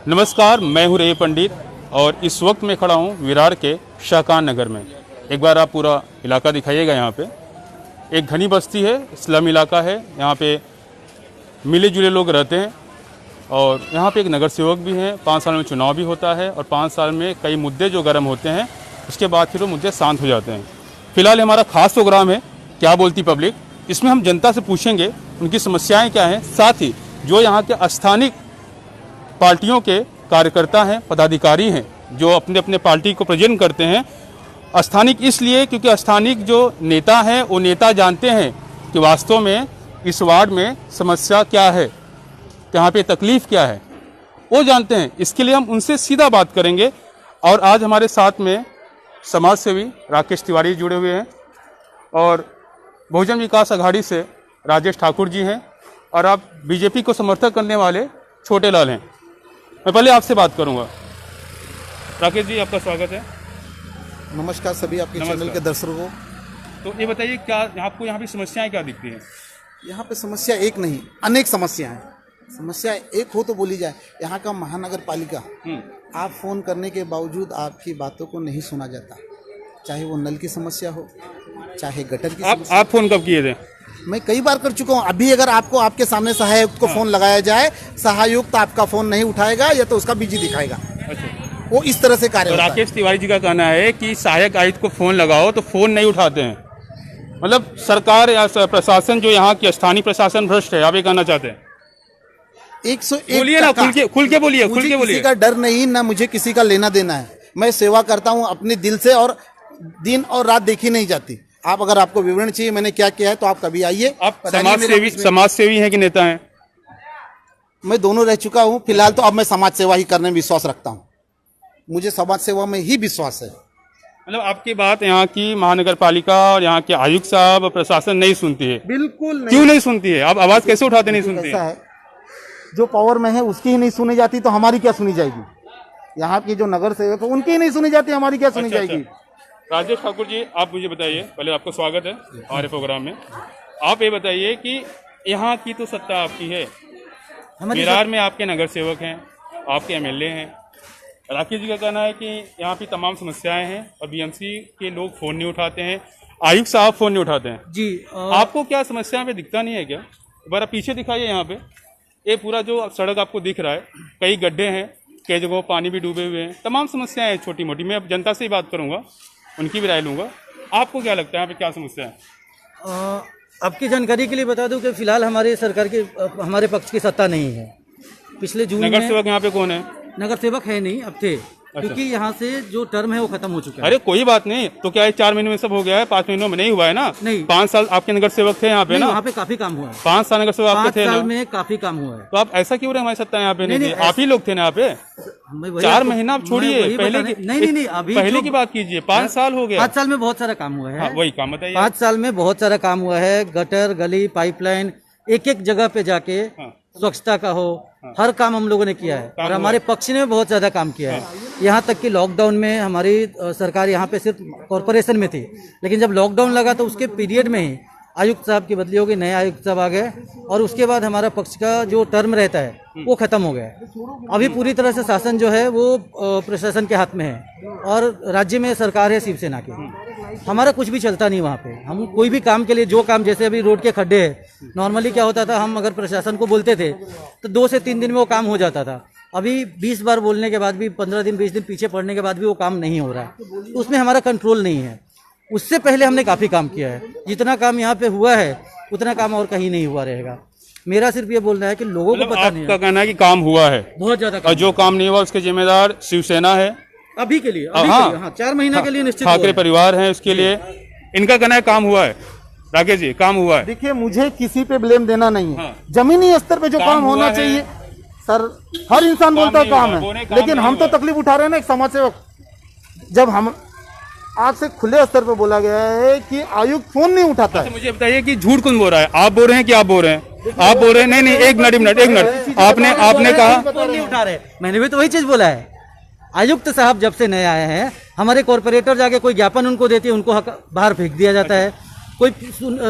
नमस्कार, मैं हूं रे पंडित और इस वक्त मैं खड़ा हूं विरार के शाहकान नगर में। एक बार आप पूरा इलाका दिखाइएगा। यहाँ पे एक घनी बस्ती है, स्लम इलाका है। यहाँ पे मिले जुले लोग रहते हैं और यहाँ पे एक नगर सेवक भी हैं। 5 साल में चुनाव भी होता है और 5 साल में कई मुद्दे जो गर्म होते हैं उसके बाद फिर वो मुद्दे शांत हो जाते हैं। फिलहाल हमारा खास प्रोग्राम है क्या बोलती पब्लिक। इसमें हम जनता से पूछेंगे उनकी समस्याएं क्या हैं, साथ ही जो यहाँ के स्थानिक पार्टियों के कार्यकर्ता हैं, पदाधिकारी हैं, जो अपने अपने पार्टी को प्रेजेंट करते हैं। स्थानिक इसलिए क्योंकि स्थानिक जो नेता हैं वो नेता जानते हैं कि वास्तव में इस वार्ड में समस्या क्या है, यहाँ पे तकलीफ क्या है, वो जानते हैं। इसके लिए हम उनसे सीधा बात करेंगे। और आज हमारे साथ में समाज सेवी राकेश तिवारी जुड़े हुए हैं और बहुजन विकास आघाड़ी से राजेश ठाकुर जी हैं और आप बीजेपी को समर्थन करने वाले छोटे लाल हैं। मैं पहले आपसे बात करूंगा। राकेश जी, आपका स्वागत है। नमस्कार सभी आपके चैनल के दर्शकों को। तो ये बताइए, क्या आपको यहाँ पे समस्याएं क्या दिखती हैं? यहाँ पे समस्या एक नहीं, अनेक समस्या हैं। समस्या एक हो तो बोली जाए। यहाँ का महानगर पालिका, आप फोन करने के बावजूद आपकी बातों को नहीं सुना जाता। चाहे वो नल की समस्या हो, चाहे गटर की समस्या। आप फोन कब किए थे? मैं कई बार कर चुका हूँ। अभी अगर आपको आपके सामने सहायक को फोन लगाया जाए, सहायक आपका फोन नहीं उठाएगा या तो उसका बिजी दिखाएगा। अच्छा, वो इस तरह से कार्य होता है। राकेश तिवारी जी का कहना है कि सहायक आयुक्त को फोन लगाओ तो फोन नहीं उठाते हैं। मतलब सरकार या प्रशासन, जो यहाँ की स्थानीय प्रशासन भ्रष्ट है, आप ये कहना चाहते हैं? 101 बोलिए ना, खुल के बोलिए, खुल के बोलिए। किसी का डर नहीं, ना मुझे किसी का लेना देना है। मैं सेवा करता हूँ अपने दिल से और दिन और रात देखी नहीं जाती। आप अगर आपको विवरण चाहिए मैंने क्या किया है तो आप कभी आइए। आप समाज सेवी हैं कि नेता हैं? मैं दोनों रह चुका हूँ। फिलहाल तो अब मैं समाज सेवा ही करने में विश्वास रखता हूँ। मुझे समाज सेवा में ही विश्वास है। मतलब आपकी बात यहाँ की महानगर पालिका और यहाँ के आयुक्त साहब, प्रशासन नहीं सुनती है? बिल्कुल नहीं। क्यों नहीं सुनती है? आप आवाज कैसे उठाते नहीं सुनती ऐसा है, जो पावर में है उसकी ही नहीं सुनी जाती तो हमारी क्या सुनी जाएगी? यहाँ की जो नगर सेवक है उनकी ही नहीं सुनी जाती, हमारी क्या सुनी जाएगी? राजेश ठाकुर जी, आप मुझे बताइए, पहले आपका स्वागत है हमारे प्रोग्राम में। आप ये बताइए कि यहाँ की तो सत्ता आपकी है, विरार में आपके नगर सेवक हैं, आपके एमएलए हैं। राकेश जी का कहना है कि यहाँ की तमाम समस्याएं हैं और बीएमसी के लोग फोन नहीं उठाते हैं, आयुक्त साहब फोन नहीं उठाते हैं जी। आपको क्या समस्या में दिखता नहीं है क्या? एक बार पीछे दिखाइए। यहाँ पे ये पूरा जो सड़क आपको दिख रहा है, कई गड्ढे हैं, कई जगहों पानी भी डूबे हुए हैं, तमाम समस्याएं हैं छोटी मोटी। मैं अब जनता से ही बात करूंगा, उनकी भी राय लूंगा। आपको क्या लगता है यहाँ पे क्या समस्या है? आपकी जानकारी के लिए बता दूं कि फिलहाल हमारे सरकार की, हमारे पक्ष की सत्ता नहीं है। पिछले जून में नगर सेवक यहाँ पे कौन है? नगर सेवक है नहीं, अब थे। क्योंकि यहाँ से जो टर्म है वो खत्म हो चुका है। अरे कोई बात नहीं, तो क्या 4 महीनों में सब हो गया है? 5 महीनों में नहीं हुआ है ना? नहीं। 5 साल आपके नगर सेवक थे यहाँ पे ना? वहाँ पे काफी काम हुआ है। 5 साल नगर सेवक आपके थे ना? 5 साल में काफी काम हुआ है। तो आप ऐसा क्यों रहे? हमारी सत्ता यहाँ पे नहीं थी, आप ही लोग थे ना यहाँ पे। 4 महीना आप छोड़िए, नहीं, अभी पहले की बात कीजिए। 5 साल हो गया। 5 साल में बहुत सारा काम हुआ है। वही काम बताइए। 5 साल में बहुत सारा काम हुआ है। गटर, गली, पाइपलाइन, एक एक जगह पे जाके स्वच्छता का हो, हर काम हम लोगों ने किया है और हमारे पक्ष ने बहुत ज्यादा काम किया है। यहाँ तक कि लॉकडाउन में हमारी सरकार यहाँ पे सिर्फ कॉरपोरेशन में थी, लेकिन जब लॉकडाउन लगा तो उसके पीरियड में ही आयुक्त साहब की बदली हो गई, नए आयुक्त साहब आ गए और उसके बाद हमारा पक्ष का जो टर्म रहता है वो खत्म हो गया। अभी पूरी तरह से शासन जो है वो प्रशासन के हाथ में है और राज्य में सरकार है शिवसेना की। हमारा कुछ भी चलता नहीं वहाँ पे। हम कोई भी काम के लिए, जो काम जैसे अभी रोड के खड्डे हैं, नॉर्मली क्या होता था, हम अगर प्रशासन को बोलते थे तो 2 से 3 दिन में वो काम हो जाता था। अभी 20 बार बोलने के बाद भी 15 दिन 20 दिन पीछे पड़ने के बाद भी वो काम नहीं हो रहा है। तो उसमें हमारा कंट्रोल नहीं है। उससे पहले हमने काफ़ी काम किया है। जितना काम यहाँ पे हुआ है उतना काम और कहीं नहीं हुआ रहेगा। मेरा सिर्फ ये बोलना है कि लोगों को पता नहीं है। आपका कहना है कि काम हुआ है बहुत ज़्यादा, और जो काम नहीं हुआ उसके जिम्मेदार शिवसेना है अभी के लिए। हाँ, 4 महीना के लिए निश्चित ठाकरे परिवार है, उसके लिए इनका कहना है काम हुआ है। राकेश जी, काम हुआ है। देखिए, मुझे किसी पे ब्लेम देना नहीं है। जमीनी स्तर पे जो काम होना चाहिए, सर, हर इंसान बोलता है काम है, लेकिन हम तो तकलीफ उठा रहे हैं ना। एक समाज सेवक, जब हम आपसे खुले स्तर पे बोला गया है कि आयुक्त फोन नहीं उठाता है। मुझे बताइए कि झूठ कौन बोल रहा है? आप बोल रहे हैं कि आप बोल रहे हैं? आप बोल रहे हैं? नहीं, एक मिनट। आपने कहा नहीं उठा रहे। मैंने भी तो वही चीज बोला है। आयुक्त साहब जब से नए आए हैं, हमारे कॉर्पोरेटर जाके कोई ज्ञापन उनको देते हैं, उनको बाहर फेंक दिया जाता है। कोई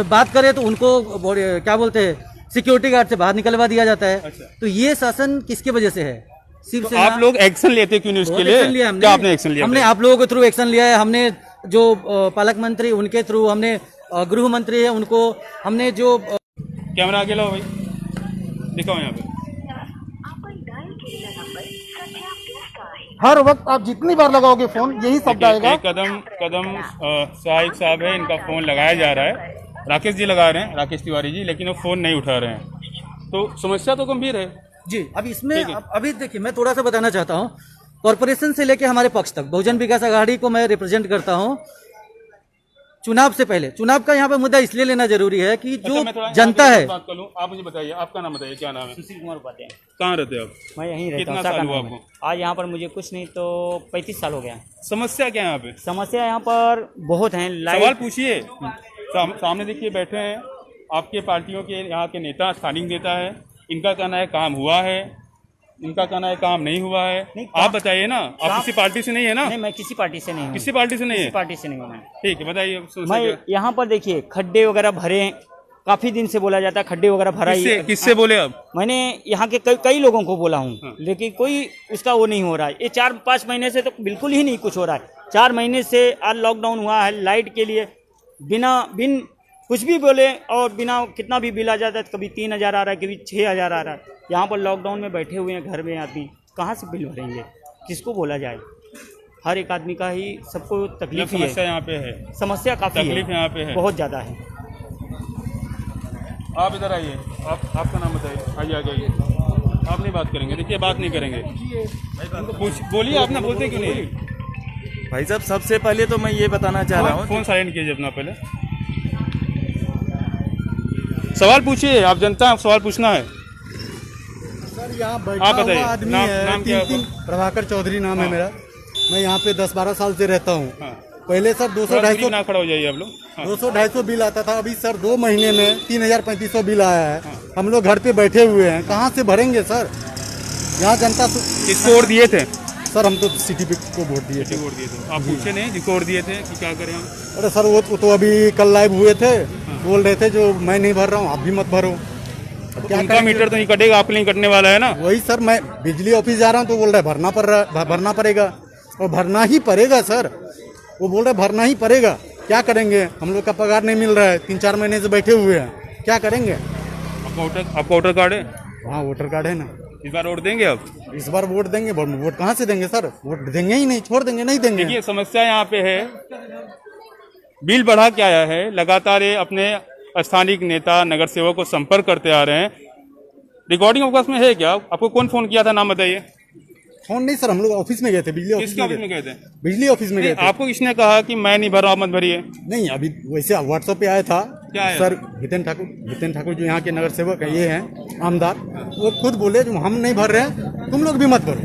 बात करे तो उनको क्या बोलते हैं, सिक्योरिटी गार्ड से बाहर निकलवा दिया जाता है। अच्छा। तो ये शासन किसकी वजह से है? तो शिवसेना। आप लोग एक्शन लेते क्यों नहीं उसके बहुत लिए? एक्शन लिया हमने। क्या आपने एक्शन लिया? हमने आप लोगों के थ्रू एक्शन लिया है। हमने जो पालक मंत्री उनके थ्रू, हमने गृह मंत्री है उनको, हमने जो कैमरा आगे लाओ भाई, दिखाओ यहाँ पे। हर वक्त आप जितनी बार लगाओगे फोन यही शब्द आएगा। एक कदम सहायक साहब है, इनका फोन लगाया जा रहा है, राकेश जी लगा रहे हैं, राकेश तिवारी जी, लेकिन वो फोन नहीं उठा रहे हैं। तो समस्या तो गंभीर है जी। अब इसमें अभी देखिए, मैं थोड़ा सा बताना चाहता हूँ। कॉर्पोरेशन से लेके हमारे पक्ष तक बहुजन विकास आघाड़ी को मैं रिप्रेजेंट करता हूँ। चुनाव से पहले, चुनाव का यहाँ पे मुद्दा इसलिए लेना जरूरी है कि जो मैं थोड़ा जनता है। बात कर लूं, आप मुझे बताइए, आपका नाम बताइए, क्या नाम है? सुशील कुमार उपाध्याय। कहाँ रहते हैं आप? मैं यहीं रहता कितना हूँ। साल हुआ साकाना में। आपको? आज यहाँ पर मुझे कुछ नहीं तो 35 साल हो गया। समस्या क्या है यहाँ पे? समस्या यहाँ पर बहुत है। सवाल लाइट पूछिए। सामने देखिए बैठे हैं आपके पार्टियों के यहाँ के नेता, स्थानीय नेता है, इनका कहना है काम हुआ है, इनका कहना है काम नहीं हुआ है। नहीं, आप बताइए ना, आप किसी पार्टी से नहीं है ना? नहीं, मैं किसी पार्टी से नहीं हूँ। किसी पार्टी से नहीं है? किसी पार्टी से नहीं हूँ मैं। ठीक है, बताइए समस्या मैं क्या है? यहाँ पर देखिए खड्डे वगैरह भरे हैं। काफी दिन से बोला जाता है खड्डे वगैरह भरा ही। किससे बोले आप? मैंने यहाँ के कई लोगों को बोला हूँ, हाँ। लेकिन कोई उसका वो नहीं हो रहा है। ये 4-5 महीने से तो बिल्कुल ही नहीं कुछ हो रहा है। 4 महीने से आज लॉकडाउन हुआ है, लाइट के लिए बिन कुछ भी बोले और बिना कितना भी बिल आ जाता है, कभी 3,000 आ रहा है, कभी 6,000 आ रहा है। यहाँ पर लॉकडाउन में बैठे हुए हैं घर में आदमी, कहाँ से बिल भरेंगे? किसको बोला जाए? हर एक आदमी का ही सबको तकलीफ ही समस्या है। यहाँ पे है, समस्या काफी तकलीफ है, यहाँ पे है, बहुत ज्यादा है। आप इधर आइए, आपका नाम बताइए, आइए आ जाइए। आप नहीं बात करेंगे? देखिए बात नहीं करेंगे, बोलिए, आप ना बोलते क्यों नहीं? भाई साहब, सबसे पहले तो मैं ये बताना चाह रहा हूँ, फोन साइलेंट कीजिए अपना पहले। सवाल पूछिए, आप जनता हैं, सवाल पूछना है। सर यहाँ आप बैठा बताइए, हुआ आदमी नाम है, क्या है तीन प्रभाकर चौधरी नाम है मेरा। मैं यहाँ पे 10-12 साल से रहता हूँ। हाँ। पहले सर 200-250 ना खड़ा हो जाइए आप लोग। हाँ। 200-250 बिल आता था। अभी सर 2 महीने में 3,000-3,500 बिल आया है। हम लोग घर पे बैठे हुए हैं, कहाँ से भरेंगे सर? यहाँ जनता किसको वोट दिए थे? सर हम तो सीटीपी को वोट दिए थे। वोट दिए थे? आप पूछे नहीं जिसको वोट दिए थे कि क्या करें हम? अरे सर वो तो अभी कल लाइव हुए थे, बोल रहे थे जो मैं नहीं भर रहा हूँ आप भी मत भरो। क्या उनका मीटर तो नहीं कटेगा, आपके लिए कटने वाला है ना? वही सर, मैं बिजली ऑफिस जा रहा हूँ तो बोल रहा है भरना पड़ेगा, और भरना ही पड़ेगा सर। वो बोल रहे भरना ही पड़ेगा। क्या करेंगे? हम लोग का पगार नहीं मिल रहा है, 3-4 महीने से बैठे हुए हैं, क्या करेंगे? आपका वोटर कार्ड है? हाँ वोटर कार्ड है ना। इस बार वोट देंगे आप? इस बार वोट देंगे। वोट कहाँ से देंगे सर? वोट देंगे ही नहीं, छोड़ देंगे, नहीं देंगे। देखिए समस्या यहाँ पे है, बिल बढ़ा के आया है, लगातार ये अपने स्थानीय नेता नगर सेवक को संपर्क करते आ रहे हैं। रिकॉर्डिंग अवकाश में है क्या? आपको कौन फोन किया था, नाम बताइए। फोन नहीं सर, हम लोग ऑफिस में गए थे, बिजली ऑफिस किसके ऑफिस में गए थे? बिजली ऑफिस में गए थे। आपको किसने कहा कि मैं नहीं भर रहा हूँ, मत भरिए? नहीं, अभी वैसे व्हाट्सएप पे आया था। क्या आया? सर हितेन ठाकुर जो यहाँ के नगर सेवक है, ये हैं आमदार, वो खुद बोले जो हम नहीं भर रहे हैं, तुम लोग भी मत भरो।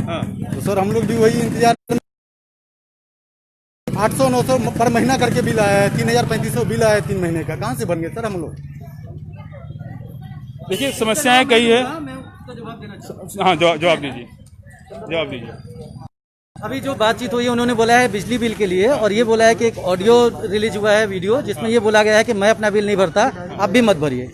हाँ। तो सर हम लोग भी वही इंतजार, 800-900 पर महीना करके बिल आया है, 3,000-3,500 बिल आया है 3 महीने का, कहाँ से भरेंगे सर हम लोग? देखिए समस्याएं कई है। हाँ जवाब दीजिए। अभी जो बातचीत हुई है, उन्होंने बोला है बिजली बिल के लिए, और ये बोला है कि एक ऑडियो रिलीज हुआ है, वीडियो, जिसमें ये बोला गया है कि मैं अपना बिल नहीं भरता, आप भी मत भरिए।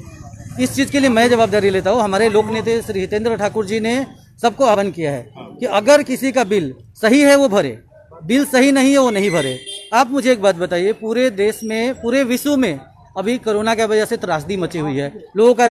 इस चीज़ के लिए मैं जवाबदारी लेता हूँ। हमारे लोक नेता श्री हितेंद्र ठाकुर जी ने सबको आह्वान किया है कि अगर किसी का बिल सही है वो भरे, बिल सही नहीं है वो नहीं भरे। आप मुझे एक बात बताइए, पूरे देश में, पूरे विश्व में अभी कोरोना की वजह से त्रासदी मची हुई है, लोगों का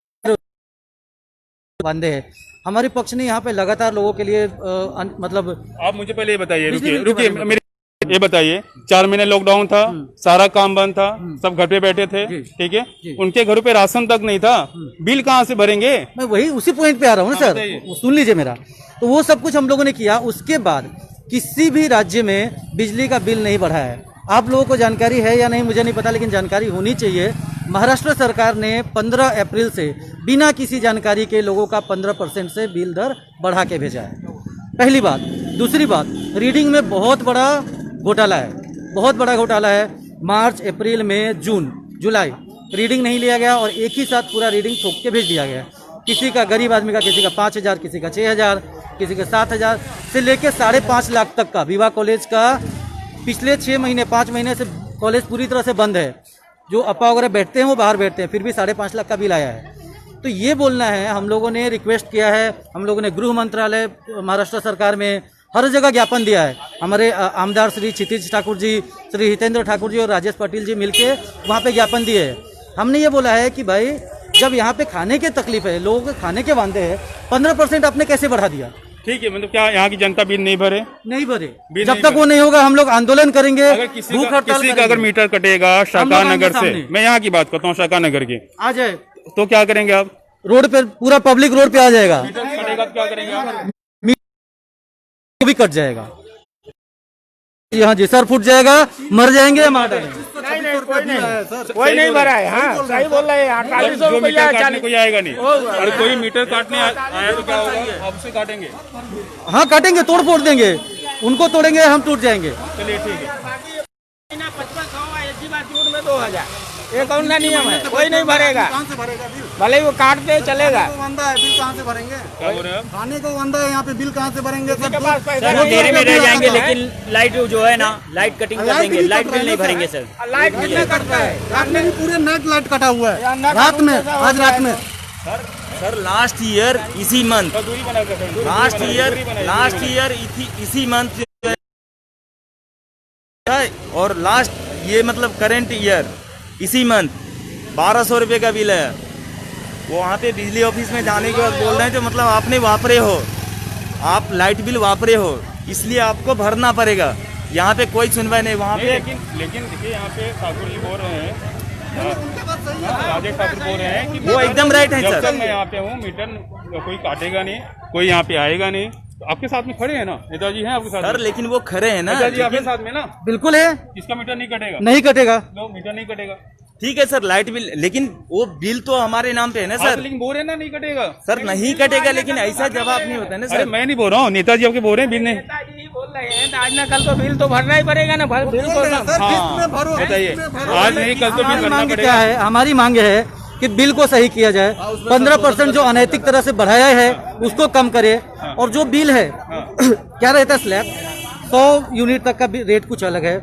बंदे है। हमारे पक्ष ने यहाँ पे लगातार लोगों के लिए मतलब आप मुझे पहले ये बताइए, बिजली बिल के रुकिए बारे में मेरे ये बताइए, 4 महीने लॉकडाउन था, सारा काम बंद था, सब घर पे बैठे थे, ठीक है? उनके घरों पे राशन तक नहीं था, बिल कहाँ से भरेंगे? मैं वही उसी पॉइंट पे आ रहा हूँ ना सर, वो सुन लीजिए मेरा। तो वो सब कुछ हम लोगों ने किया। उसके बाद किसी भी राज्य में बिजली का बिल नहीं बढ़ा है। आप लोगों को जानकारी है या नहीं मुझे नहीं पता, लेकिन जानकारी होनी चाहिए। महाराष्ट्र सरकार ने 15 अप्रैल से बिना किसी जानकारी के लोगों का 15% से बिल दर बढ़ा के भेजा है, पहली बात। दूसरी बात, रीडिंग में बहुत बड़ा घोटाला है, बहुत बड़ा घोटाला है। मार्च, अप्रैल, मई, जून, जुलाई रीडिंग नहीं लिया गया और एक ही साथ पूरा रीडिंग ठोक के भेज दिया गया। किसी का, गरीब आदमी का, किसी का 5,000, किसी का 6,000, किसी का 7,000 से लेके 5.5 लाख तक का। विवाह कॉलेज का पिछले 6 महीने 5 महीने से कॉलेज पूरी तरह से बंद है। जो अपा वगैरह बैठते हैं वो बाहर बैठते हैं, फिर भी 5.5 लाख का बिल आया है। तो ये बोलना है, हम लोगों ने रिक्वेस्ट किया है, हम लोगों ने गृह मंत्रालय महाराष्ट्र सरकार में हर जगह ज्ञापन दिया है। हमारे आमदार श्री क्षितिज ठाकुर जी, श्री हितेंद्र ठाकुर जी और राजेश पाटिल जी मिलके वहाँ पे ज्ञापन दिए है। हमने ये बोला है कि भाई जब यहाँ पे खाने की तकलीफ है, लोगों के खाने के वांदे हैं, 15% आपने कैसे बढ़ा दिया? ठीक है, मतलब क्या यहाँ की जनता बिल नहीं भरे? नहीं भरे। जब तक वो नहीं होगा हम लोग आंदोलन करेंगे, भूख हड़ताल किसी का अगर मीटर कटेगा शाका नगर से, सामने। मैं यहाँ की बात करता हूँ, शाका नगर की, आ जाए तो क्या करेंगे आप? रोड पे, पूरा पब्लिक रोड पे आ जाएगा, मीटर कटेगा तो क्या करेंगे आप? भी कट जाएगा, यहाँ जी सर फूट जाएगा, मर जाएंगे या मार डालेंगे। कोई नहीं भरा है। हाँ सही बोल रहे हैं। 4800 जो मीटर रुपया काटने कोई आएगा नहीं, और कोई मीटर काटने आया तो क्या होगा? आप उसे काटेंगे? हाँ काटेंगे, तोड़ फोड़ देंगे, उनको तोड़ेंगे, हम टूट जाएंगे। चलिए ठीक है। 2000 ये कौन सा नियम है? कोई नहीं भरेगा, कहाँ से भरेगा बिल? भले वो काटते चलेगा। वांदा है, बिल कहाँ से भरेंगे? क्या बोल रहे हैं आप? खाने को वांदा है, यहाँ पे बिल कहाँ से भरेंगे? सब के पास पैसा सर घेरे में रह जाएंगे, लेकिन लाइट जो है ना, लाइट कटिंग कर देंगे, लाइट बिल नहीं भरेंगे सर। लाइट कितना कटता है? रात में भी पूरे नाइट लाइट कटा हुआ है, रात में, आज रात में। सर लास्ट ईयर इसी मंथ, दूरी बना कर सर, लास्ट ईयर इसी मंथ और लास्ट ये मतलब करंट ईयर इसी मंथ 1200 रुपये का बिल है। वो वहाँ पे बिजली ऑफिस में जाने के बाद बोल रहे हैं जो मतलब आपने वापरे हो, आप लाइट बिल वापरे हो, इसलिए आपको भरना पड़ेगा। यहाँ पे कोई सुनवाई नहीं वहाँ पे। लेकिन देखिए यहाँ पे ठाकुर जी बोल रहे हैं, राजेश ठाकुर बोल रहे हैं कि वो एकदम राइट है जब सर। तक मैं यहाँ पे हूँ मीटर कोई काटेगा नहीं, कोई यहाँ पे आएगा नहीं। तो आपके साथ में खड़े हैं ना नेताजी, हैं आपके साथ सर में? लेकिन वो खड़े हैं ना, नेताजी आपके साथ में ना, बिल्कुल है, इसका मीटर नहीं कटेगा, नहीं कटेगा। लो मीटर नहीं कटेगा। ठीक है सर लाइट बिल, लेकिन वो बिल तो हमारे नाम पे है ना हाँ, सर। लेकिन बोल रहे हैं ना नहीं कटेगा। सर नहीं कटेगा, लेकिन ऐसा जवाब नहीं होता है ना अरे सर। मैं नहीं बोल रहा हूँ, नेताजी आपके बोल रहे हैं बिल नहीं। नेताजी बोल रहे हैं आज ना कल तो बिल तो भरना ही पड़ेगा ना। बिल को हाँ बताइए, आज नहीं कल तो बिल हमारी भरना मांग क्या पड़ेगा। है? हमारी मांग है कि बिल को सही किया जाए, 15% जो अनैतिक तरह से बढ़ाया है उसको कम करे, और जो बिल है क्या रहता है स्लैब 100 यूनिट तक का रेट कुछ अलग है,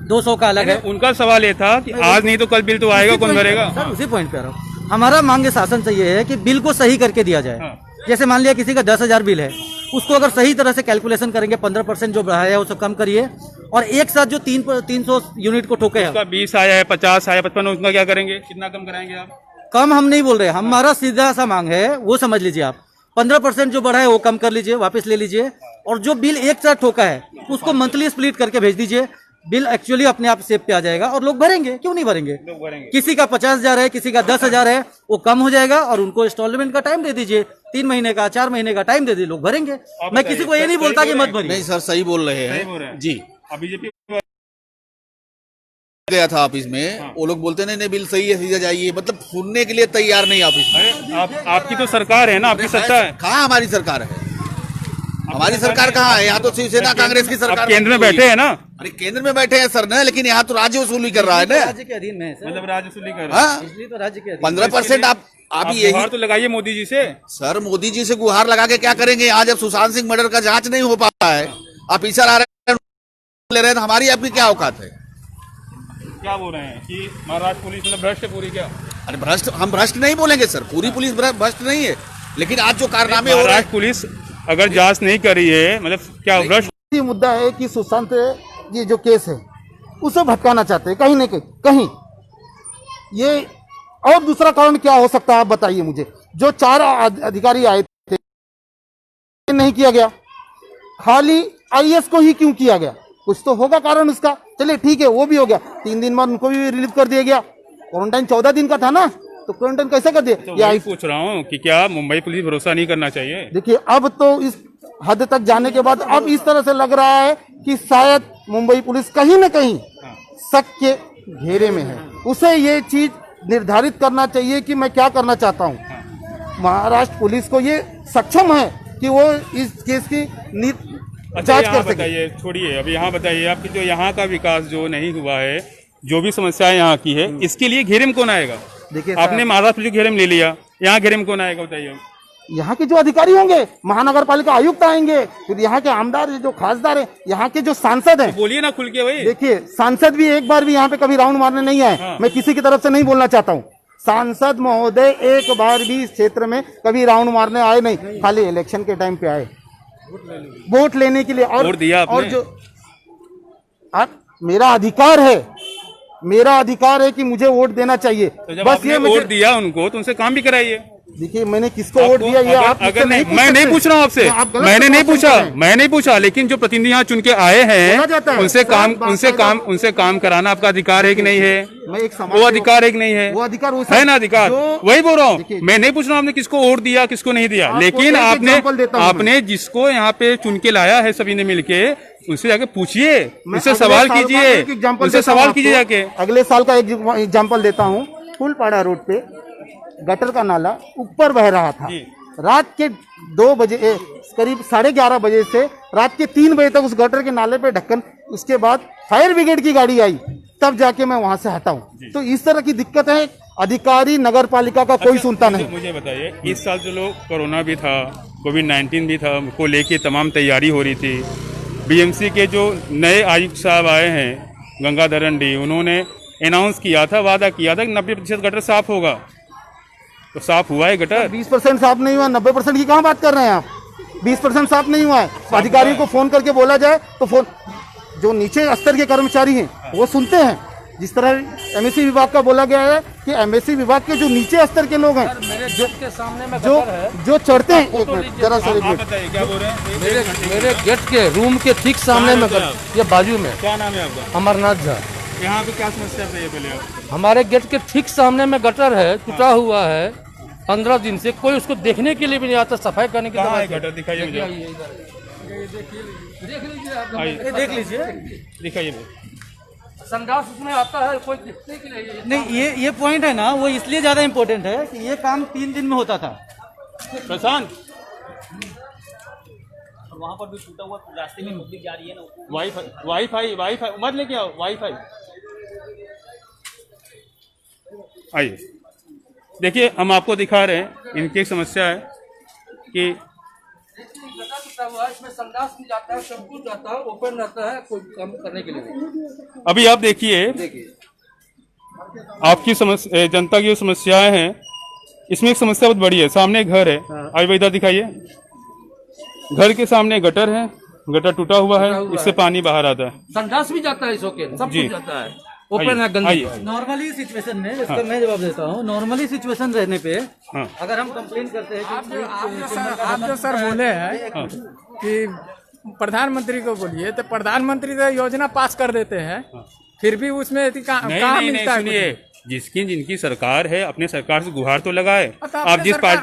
200 का अलग है। उनका सवाल ये था कि आज नहीं तो कल बिल तो आएगा, कौन भरेगा? सर उसी पॉइंट पे आ रहा हूँ। हमारा मांग शासन से ये है कि बिल को सही करके दिया जाए। जैसे मान लिया किसी का 10,000 बिल है, उसको अगर सही तरह से कैलकुलेशन करेंगे, 15% जो बढ़ाया है उसको कम करिए, और एक साथ जो 300 यूनिट को ठोके है, उसका 20 आया है, 50 आया, 55, उसका क्या करेंगे? कितना कम कराएंगे आप? कम हम नहीं बोल रहे, हमारा सीधा सा मांग है वो समझ लीजिए आप। 15% जो बढ़ा है वो कम कर लीजिए, वापस ले लीजिए, और जो बिल एक साथ ठोका है उसको मंथली स्प्लिट करके भेज दीजिए। बिल एक्चुअली अपने आप सेव पे आ जाएगा और लोग भरेंगे, क्यों नहीं भरेंगे? किसी का 50,000 है, किसी का 10,000 है, वो कम हो जाएगा, और उनको इंस्टॉलमेंट का टाइम दे दीजिए, 3 महीने का, 4 महीने का टाइम दे दीजिए, लोग भरेंगे। मैं किसी को ये नहीं बोलता कि मत भरिए। नहीं सर सही बोल रहे हैं जी। बीजेपी गया था ऑफिस में, वो लोग बोलते नहीं बिल सही है, सीधा जाइए, मतलब सुनने के लिए तैयार नहीं ऑफिस में। अरे आपकी तो सरकार है ना, आपकी सत्ता है। कहाँ हमारी सरकार है? हमारी सरकार कहाँ है? यहाँ तो शिवसेना कांग्रेस की सरकार केंद्र में बैठे हैं ना। अरे केंद्र में बैठे हैं सर ना, लेकिन यहाँ तो राज्य वसूली कर रहा है ना। राज्य के अधीन में है सर, मतलब राजस्व वसूली कर रहे हैं। हाँ इसलिए तो राज्य के अधीन। 15% आप यही गुहार तो लगाइए मोदी जी से। सर मोदी जी से गुहार लगा के क्या करेंगे? यहाँ जब सुशांत सिंह मर्डर का जांच नहीं हो पा रहा है, ऑफिसर आ रहे हैं ले रहे हैं, तो हमारी आपकी क्या औकात है? क्या बोल रहे हैं कि महाराष्ट्र पुलिस मतलब भ्रष्ट है पूरी? क्या अरे भ्रष्ट, हम भ्रष्ट नहीं बोलेंगे सर, पूरी पुलिस भ्रष्ट नहीं है, लेकिन आज जो कारनामे हो रहे हैं, महाराष्ट्र पुलिस अगर जांच नहीं कर रही है, मतलब क्या भ्रष्ट? ये मुद्दा है कि सुशांत ये जो केस है उसे भटकाना चाहते हैं कहीं न कहीं। ये और दूसरा कारण क्या हो सकता है आप बताइए मुझे? जो 4 अधिकारी आए थे नहीं किया गया, खाली आईएएस को ही क्यों किया गया? कुछ तो होगा कारण उसका। चलिए ठीक है, वो भी हो गया, 3 दिन बाद उनको भी रिलीव कर दिया गया। क्वारंटाइन 14 दिन का था ना, तो क्वारंटाइन कैसे कर दिया? तो वही पूछ रहा हूँ कि क्या मुंबई पुलिस भरोसा नहीं करना चाहिए? देखिए अब तो इस हद तक जाने के बाद अब इस तरह से लग रहा है कि शायद मुंबई पुलिस कहीं न कहीं शक के घेरे में है। उसे ये चीज निर्धारित करना चाहिए कि मैं क्या करना चाहता हूँ। महाराष्ट्र पुलिस को ये सक्षम है कि वो इस केस की जांच कर सके। बताइए, छोड़िए अभी यहाँ बताइए, आपकी जो यहाँ का विकास जो नहीं हुआ है, जो भी समस्याएं यहाँ की है, इसके लिए घेरे में कौन आएगा? देखिए आपने महाराष्ट्र पुलिस घेरे में ले लिया, यहाँ घेरे में कौन आएगा बताइए? यहाँ के जो अधिकारी होंगे, महानगर पालिका आयुक्त आएंगे, फिर यहाँ के आमदार जो खासदार है, यहाँ के जो सांसद हैं, बोलिए ना खुल के भाई। देखिए सांसद भी एक बार भी यहाँ पे कभी राउंड मारने नहीं आए। मैं किसी की तरफ से नहीं बोलना चाहता हूँ, सांसद महोदय एक बार भी इस क्षेत्र में कभी राउंड मारने आए नहीं, खाली इलेक्शन के टाइम पे आए वोट लेने के लिए। वोट दिया आपने? और जो मेरा अधिकार है, मेरा अधिकार है कि मुझे वोट देना चाहिए। तो जब बस आपने ये वोट दिया उनको तो उनसे काम भी कराइए। देखिए मैंने किसको वोट दिया ये आप अगर नहीं, पूछ मैं नहीं सकते। पूछ रहा हूँ आपसे, आप गलत मैंने नहीं क्वेश्चन पूछा, कर रहे हैं। मैं नहीं पूछा, लेकिन जो प्रतिनिधि यहाँ चुन के आए बोला जाता हैं है। उनसे सर, काम बाकायदा- उनसे काम कराना आपका अधिकार है कि नहीं है? मैं एक समाज वो सेवक- अधिकार है कि नहीं है? वो अधिकार है ना अधिकार, जो- वही बोल रहा हूँ। देखिए- मैं नहीं पूछ रहा हूँ आपने किसको वोट दिया किसको नहीं दिया, आपको लेकिन एक example देता हूं आपने जिसको यहाँ पे चुन के लाया है सभी ने मिलके, उनसे जाके पूछिए, मैं उससे अगले सवाल साल का कीजिए, एक example उनसे देता हूं सवाल कीजिए आपको। जाके। अगले साल का एक एग्जाम्पल देता हूँ। फुलपाड़ा रोड पे गटर का नाला ऊपर बह रहा था, रात के 2 बजे करीब 11:30 बजे से रात के 3 बजे तक उस गटर के नाले पे ढक्कन, उसके बाद फायर ब्रिगेड की गाड़ी आई, तब जाके मैं वहां से हटा हूँ। तो इस तरह की दिक्कत है, अधिकारी नगर पालिका का कोई सुनता नहीं। मुझे बताइए, इस साल जो लोग कोरोना भी था, कोविड-19 भी था, को लेके तमाम तैयारी हो रही थी। बीएमसी के जो नए आयुक्त साहब आए हैं गंगाधरन डी, उन्होंने अनाउंस किया था, वादा किया था कि 90% गटर साफ होगा, तो साफ हुआ है गटर? 20% साफ नहीं हुआ, 90% की कहाँ बात कर रहे हैं आप? 20% साफ नहीं हुआ है। अधिकारियों को फोन करके बोला जाए तो फोन, जो नीचे स्तर के कर्मचारी हैं वो सुनते हैं। जिस तरह एमएससी विभाग का बोला गया है कि एमएससी विभाग के जो नीचे स्तर के लोग हैं, जो चढ़ते हैं, एक मिनट जरा सर, एक मिनट, बताइए क्या बोल रहे हैं? मेरे गेट के रूम के ठीक सामने में ये बाजू में क्या नाम है आपका? अमरनाथ झा। यहाँ पे क्या समस्या है पहले आप? हमारे गेट के ठीक सामने में गटर है, टूटा हुआ है 15 दिन से, कोई उसको देखने के लिए भी नहीं आता, सफाई करने की कहाँ है दवा। गटर? दिखाइए मुझे, आइए, देख लीजिए। दिखाइए। संडास उसमें आता है, कोई देखने के लिए नहीं, ये पॉइंट है ना, वो इसलिए ज्यादा इम्पोर्टेंट है कि ये काम 3 दिन में होता था। प्रशांत, वहाँ पर भी टूटा हुआ रास्ते में पब्लिक जा रही है ना। वाईफाई मत लेके आओ, वाईफाई। आइए देखिए, हम आपको दिखा रहे हैं, इनकी एक समस्या है कि इसमें संडास भी जाता है, सब कुछ जाता है, ओपन रहता है, कोई काम करने के लिए नहीं। अभी आप देखिए आपकी समस्या, जनता की जो समस्याएं हैं, इसमें एक समस्या बहुत बड़ी है। सामने एक घर है, आइए इधर दिखाइए, घर के सामने गटर है, गटर टूटा हुआ है, इससे पानी बाहर आता है। संडास भी जाता है, इस ओके सब जी। कुछ जाता है, ओपन है, गंदी। नॉर्मली सिचुएशन में, इसका मैं जवाब देता हूँ, नॉर्मली सिचुएशन रहने पे अगर हम कंप्लेन करते हैं कि आप जो सर बोले हैं कि प्रधानमंत्री को बोलिए, तो प्रधानमंत्री तो योजना पास कर देते हैं, फिर भी उसमें कहाँ मिलता है? सुनिए, जिसकी जिनकी सरकार है, अपने सरकार से गुहार तो लगाए। तो आप अपने जिस सरकार-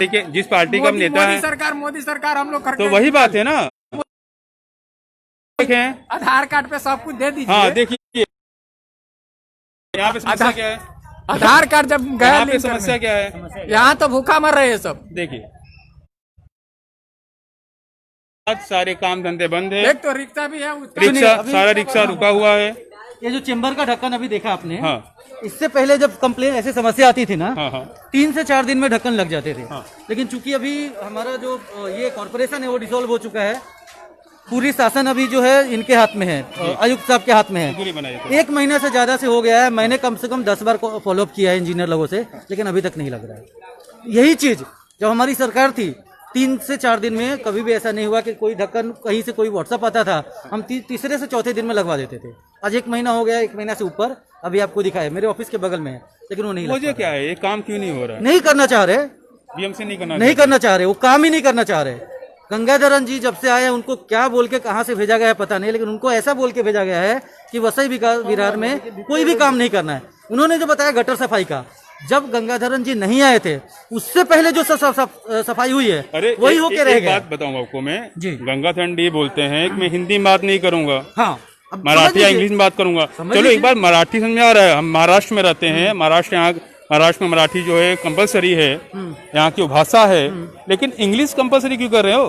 पार्टी का नेता है, मोदी सरकार हम लोग करके तो वही बात है ना। देखें, आधार कार्ड पे सब कुछ दे दीजिए। हाँ देखिए, यहाँ पे समस्या क्या है? आधार कार्ड जब गया यहाँ पे लिंक समस्या करने, क्या है? यहाँ तो भूखा मर रहे हैं सब। देखिए, आज सारे काम धंधे बंद है, एक तो रिक्शा भी है, उसका रिक्शा, सारा रिक्शा रुका हुआ है। ये जो चेम्बर का ढक्कन अभी देखा आपने, हाँ इससे पहले जब कंप्लेन ऐसे समस्या आती थी ना, हाँ 3 से 4 दिन में ढक्कन लग जाते थे। लेकिन चूंकि अभी हमारा जो ये कॉर्पोरेशन है वो डिसॉल्व हो चुका है, पूरी शासन अभी जो है इनके हाथ में है, आयुक्त साहब के हाथ में है। पूरी बनाई तो। 1 महीना से ज्यादा से हो गया है, मैंने कम से कम 10 बार फॉलोअप किया है इंजीनियर लोगों से, लेकिन अभी तक नहीं लग रहा है। यही चीज जब हमारी सरकार थी, 3 से 4 दिन में कभी भी ऐसा नहीं हुआ कि कोई ढक्कन कहीं से कोई व्हाट्सअप आता था, हम तीसरे से चौथे दिन में लगवा देते थे। आज 1 महीना हो गया, 1 महीना से ऊपर, अभी आपको दिखाया मेरे ऑफिस के बगल में है, लेकिन वो नहीं मुझे क्या है, ये काम क्यों नहीं हो रहा है? नहीं करना चाह रहे, बीएमसी नहीं करना चाह रहे, वो काम ही नहीं करना चाह रहे। गंगाधरन जी जब से आए, उनको क्या बोल के कहां से भेजा गया है पता नहीं, लेकिन उनको ऐसा बोल के भेजा गया है कि वसई विरार में कोई भी काम नहीं करना है। उन्होंने जो बताया गटर सफाई का, जब गंगाधरन जी नहीं आए थे उससे पहले जो सफाई हुई है, अरे वही होके रह गया। बात बताऊं आपको मैं जी। गंगाधरन डी बोलते हैं कि मैं हिंदी में बात नहीं करूंगा, हाँ, अब मराठी या इंग्लिश में बात करूंगा। चलो एक बार मराठी समझ में आ रहा है, हम महाराष्ट्र में रहते हैं, महाराष्ट्र में मराठी जो है कंपलसरी है, यहाँ की भाषा है, लेकिन इंग्लिश कंपलसरी क्यों कर रहे हो?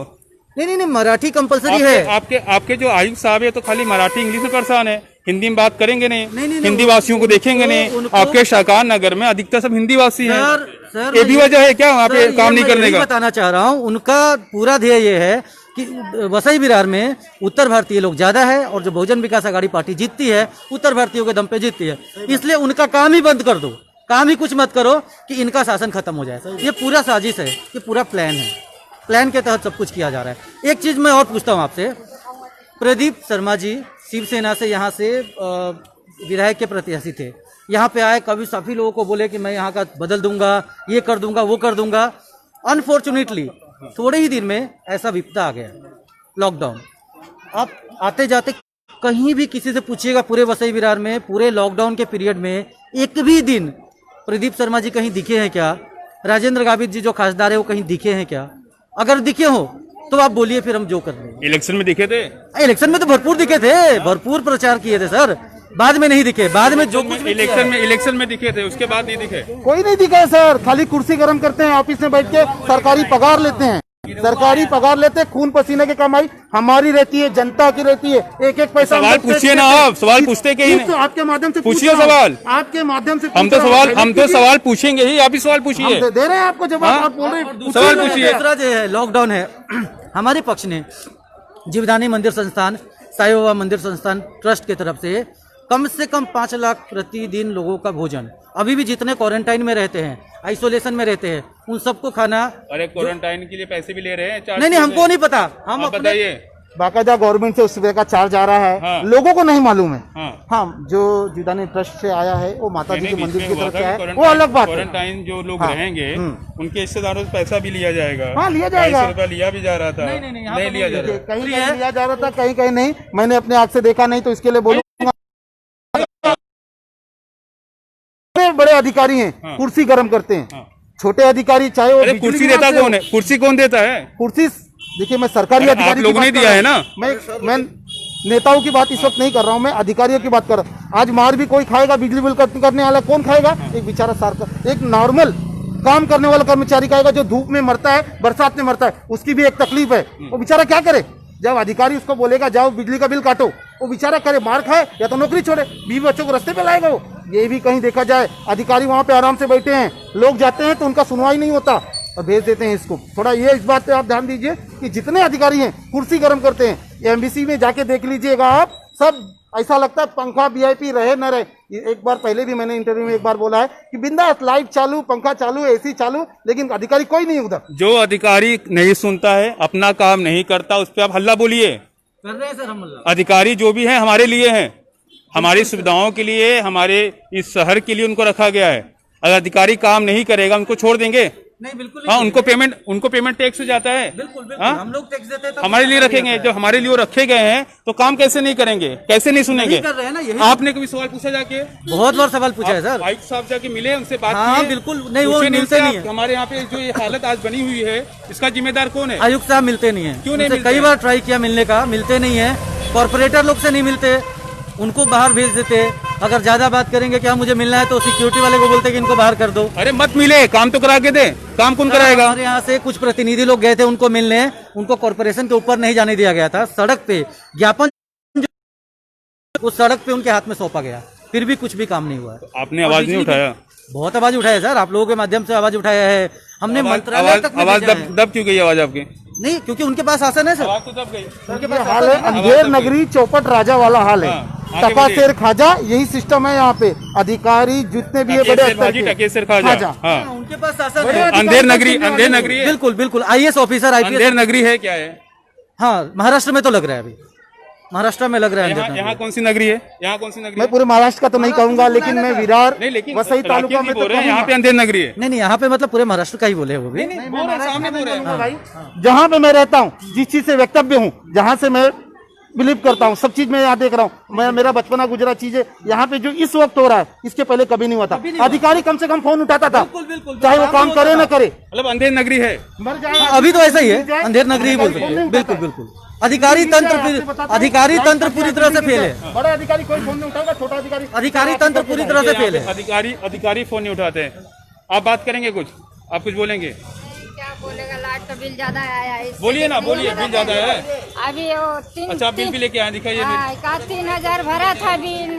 नहीं, मराठी कंपलसरी है। आपके जो आयुक्त साहब है तो खाली मराठी इंग्लिश में परेशान है, हिंदी में बात करेंगे नहीं, नहीं, हिंदी वासियों को देखेंगे नहीं। उनको- आपके शाहकार नगर में अधिकतर सब हिंदी वासी हैं। सर ये भी वजह है क्या वहाँ पे सर, काम नहीं मैं करने यही का? बताना चाह रहा हूँ, उनका पूरा ध्येय ये है कि वसई विरार में उत्तर भारतीय लोग ज्यादा है और जो बहुजन विकास आघाड़ी पार्टी जीतती है उत्तर भारतीयों के दम पे जीतती है, इसलिए उनका काम ही बंद कर दो, काम ही कुछ मत करो कि इनका शासन खत्म हो जाए। ये पूरा साजिश है, ये पूरा प्लान है, प्लान के तहत सब कुछ किया जा रहा है। एक चीज मैं और पूछता हूँ आपसे, प्रदीप शर्मा जी शिवसेना से यहाँ से विधायक के प्रत्याशी थे, यहाँ पे आए, कभी सभी लोगों को बोले कि मैं यहाँ का बदल दूंगा, ये कर दूंगा, वो कर दूंगा। अनफॉर्चुनेटली थोड़े ही दिन में ऐसा विपदा आ गया, लॉकडाउन। आप आते जाते कहीं भी किसी से पूछिएगा पूरे वसई विरार में पूरे लॉकडाउन के पीरियड में एक भी दिन प्रदीप शर्मा जी कहीं दिखे हैं क्या? राजेंद्र गावित जी जो खासदार है वो कहीं दिखे हैं क्या? अगर दिखे हो तो आप बोलिए, फिर हम जो कर लेंगे। इलेक्शन में दिखे थे? इलेक्शन में तो भरपूर दिखे थे, भरपूर प्रचार किए थे सर, बाद में नहीं दिखे, बाद में जो कुछ भी किया है। इलेक्शन में दिखे थे, उसके बाद नहीं दिखे। कोई नहीं दिखा है सर, खाली कुर्सी गर्म करते हैं, ऑफिस में बैठ के सरकारी पगार लेते हैं, सरकारी पगार लेते हैं, खून पसीने की कमाई हमारी रहती है, जनता की रहती है, एक एक पैसा। सवाल पूछिए ना आप, सवाल पूछते कहीं नहीं। आपके माध्यम से पूछिए सवाल, आपके माध्यम से हम तो सवाल पूछेंगे ही, आप ही सवाल पूछिए। दे रहे हैं आपको जवाब, आप बोल रहे हैं सवाल पूछिए। दूसरा जो है लॉकडाउन है, हमारे पक्ष ने जीवदानी मंदिर संस्थान, साईं बाबा मंदिर संस्थान ट्रस्ट की तरफ से कम 5 लाख प्रतिदिन लोगों का भोजन, अभी भी जितने क्वारंटाइन में रहते हैं, आइसोलेशन में रहते हैं, उन सबको खाना। अरे क्वारंटाइन के लिए पैसे भी ले रहे हैं? नहीं, हमको नहीं पता, हम आप बताइए। बाकायदा गवर्नमेंट से उस तरह का चार्ज आ रहा है। हाँ। लोगों को नहीं मालूम है। हाँ। जो जीवदानी ट्रस्ट से आया है वो माता जी के मंदिर की तरफ से आया है, वो वो अलग बात है। क्वारंटाइन जो लोग हाँ। रहेंगे उनके रिश्तेदारों से पैसा भी लिया जाएगा। हाँ, लिया जाएगा। 250 रुपया लिया भी जा रहा था। नहीं, नहीं लिया जा रहा। कहीं कहीं लिया जा रहा था, कहीं कहीं नहीं। मैंने अपने आँख से देखा, नहीं तो इसके लिए बोलूंगा। बड़े अधिकारी हैं, कुर्सी गर्म करते हैं। छोटे अधिकारी चाहे वो बिजली कुर्सी विभाग देता से कौन है? कुर्सी कौन देता है? कुर्सी देखिए, मैं सरकारी अरे आप अधिकारी की लोगों बात ने कर दिया रहा है ना? हूं। मैं नेताओं की बात इस वक्त नहीं कर रहा हूं, मैं अधिकारियों की बात कर रहा हूं। आज मार भी कोई खाएगा, बिजली बिल करने वाला कौन खाएगा? एक बेचारा एक नॉर्मल काम करने वाला कर्मचारी खाएगा, जो धूप में मरता है, बरसात में मरता है, उसकी भी एक तकलीफ है। वो बेचारा क्या करे? जब अधिकारी उसको बोलेगा जाओ बिजली का बिल काटो, वो बेचारा करे, मार खाए या तो नौकरी छोड़े, बीवी बच्चों को रास्ते पे लाएगा वो। ये भी कहीं देखा जाए, अधिकारी वहां पे आराम से बैठे हैं, लोग जाते हैं तो उनका सुनवाई नहीं होता और भेज देते हैं इसको। थोड़ा ये इस बात पे आप ध्यान दीजिए कि जितने अधिकारी हैं कुर्सी गर्म करते हैं। एमबीसी में जाके देख लीजिएगा आप, सब ऐसा लगता है पंखा वीआईपी रहे न रहे। एक बार पहले भी मैंने इंटरव्यू में एक बार बोला है कि बिंदास लाइट चालू, पंखा चालू, एसी चालू, लेकिन अधिकारी कोई नहीं उधर। जो अधिकारी नहीं सुनता है, अपना काम नहीं करता, उस पर आप हल्ला बोलिए। कर रहे हैं सर हम लोग। अधिकारी जो भी है हमारे लिए हैं, हमारी सुविधाओं के लिए, हमारे इस शहर के लिए उनको रखा गया है। अगर अधिकारी काम नहीं करेगा उनको छोड़ देंगे? नहीं, बिल्कुल हाँ, उनको पेमेंट टैक्स हो जाता है। बिल्कुल हाँ? हम लोग टैक्स देते हैं तो हमारे लिए रखेंगे, जो हमारे लिए वो रखे गए हैं, तो काम कैसे नहीं करेंगे, कैसे नहीं सुनेंगे? नहीं कर रहे हैं ना, यही आपने कभी सवाल पूछा जाके? बहुत बार सवाल पूछा है सर। आयुक्त साहब जाके मिले, उनसे बात हाँ, की? बिल्कुल नहीं, वो पूछे मिलते नहीं आप? है। हमारे यहाँ पे जो ये हालत आज बनी हुई है, इसका जिम्मेदार कौन है? आयुक्त साहब मिलते नहीं है। क्यों नहीं मिलते कई हैं? बार ट्राई किया मिलने का, मिलते नहीं है। कॉर्पोरेटर लोग से नहीं मिलते, उनको बाहर भेज देते। अगर ज्यादा बात करेंगे क्या मुझे मिलना है तो सिक्योरिटी वाले को बोलते कि इनको बाहर कर दो। अरे मत मिले, काम तो करा के दे। काम कौन कराएगा? हमारे यहाँ से कुछ प्रतिनिधि लोग गए थे उनको मिलने, उनको कॉर्पोरेशन के ऊपर नहीं जाने दिया गया था। सड़क पे ज्ञापन उस सड़क पे उनके हाथ में सौंपा गया, फिर भी कुछ भी काम नहीं हुआ है। आपने आवाज नहीं उठाया? बहुत आवाज उठाया सर, आप लोगों के माध्यम से आवाज उठाया है हमने। मंत्रालय तक में आवाज भेजा है। दब क्यों गई आवाज आपकी? नहीं, क्योंकि उनके पास आसन है सर। आवाज तो दब गई। उनके ये पास हाल आसन है, है। अंधेर नगरी चौपट राजा वाला हाल है। हाँ, आगे टका बढ़िए। शेर खाजा, यही सिस्टम है यहाँ पे। अधिकारी जितने भी है बड़े स्तर के, टकेसर खाजा। हाँ, उनके पास आसन बड़े है। अधिकारी अंधेर को नगरी, सुनने अंधेर वाले नगरी है। बिल्कुल बिल्कुल, IAS officer, IPS. Andher Nagari है, क्या है? हाँ, महाराष्ट्र में तो लग रहा है, अभी महाराष्ट्र में लग रहा है। अंधेर यहाँ नगरी। कौन सी नगरी है? यहाँ कौन सी नगरी मैं पूरे महाराष्ट्र का तो नहीं कहूंगा, लेकिन मैं विरार नहीं, लेकिन वसई तालुका में तो बोल रहे हैं यहाँ पे कहूंगा। अंधेर नगरी है। नहीं, यहाँ पे मतलब पूरे महाराष्ट्र का ही बोले हैं वो भी। सामने बोल रहे हैं भाई, जहाँ पे मैं रहता हूँ, जिस चीज से वक्तव्य हूँ, जहाँ से मैं बिलीव करता हूँ, सब चीज मैं यहाँ देख रहा हूँ। मैं मेरा बचपना गुजरा चीजें यहाँ पे जो इस वक्त हो रहा है, इसके पहले कभी नहीं हुआ था। अधिकारी कम से कम फोन उठाता था, चाहे वो काम करे ना करे। मतलब अंधेर नगरी है। मर जाए अभी तो ऐसा ही है, अंधेर नगरी ही बोल सकते हैं। बिल्कुल बिल्कुल, अधिकारी तंत्र पूरी तरह से फेल है। बड़ा अधिकारी कोई फोन नहीं उठाएगा, छोटा अधिकारी अधिकारी तंत्र पूरी तरह से फेल है। अधिकारी फोन नहीं उठाते हैं। आप बात करेंगे कुछ? आप कुछ बोलेंगे? क्या बोलेगा? लाइट का बिल ज्यादा आया है। बोलिए ना, बोलिए। बिल ज्यादा है? अभी वो अच्छा, बिल भी लेके आए, दिखाइए बिल। 3,000 भरा था बिल।